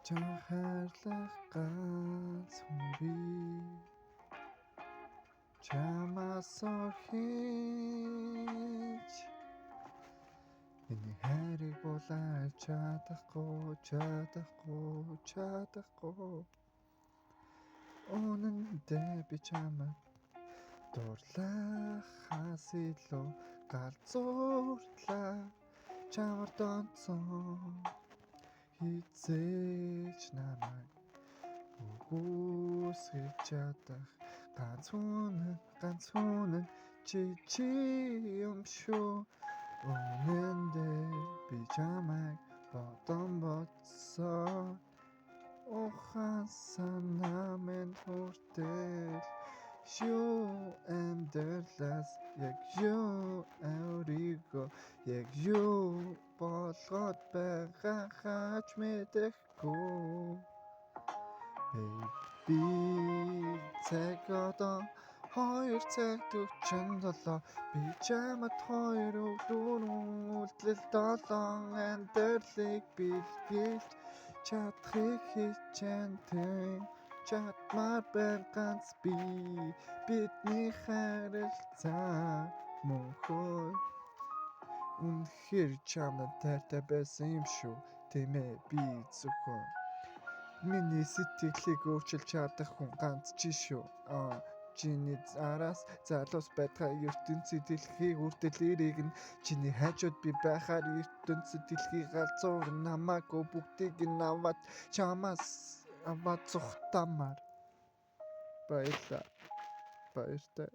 Чанхарлах ганц хүн би чамаас орхиж миний хайрыг булааж чадахгүй үнэндээ би чамайг дурлахаас илүү галзуурлаа чамар донцсон хизээж намайг үгүйсгэж чадах ганц үнэн чи юм шүү үнэндээ би чамайг бодсон ухаан санаа минь хүртэл юу амьдралаас яг юу өөрийгөө яг юу болгоод байгаа хаач мэдэхгүй би цаг одоо 2:47 би чамд 2 өглөөрөн үлдэл 7 амьдралыг бэлгэлж чадахыг хичээн тийм чадмаар байна ганц бидний харилцаа мөнхөө үнэхээр чамд тайртай байсан юм шүү тийм ээ би зөвхөн миний сэтгэлийг өөрчилж чадах хүн ганц чи шүү чиний араас залуус байтгай ертөнцийн дэлхийг үрдэлэрийг нь чиний хажууд би байхаар ертөнцийн дэлхийг галзуур намаагүй бүгдийг нь аваад чамаас аваад зүхтамаар баярлалаа баяртай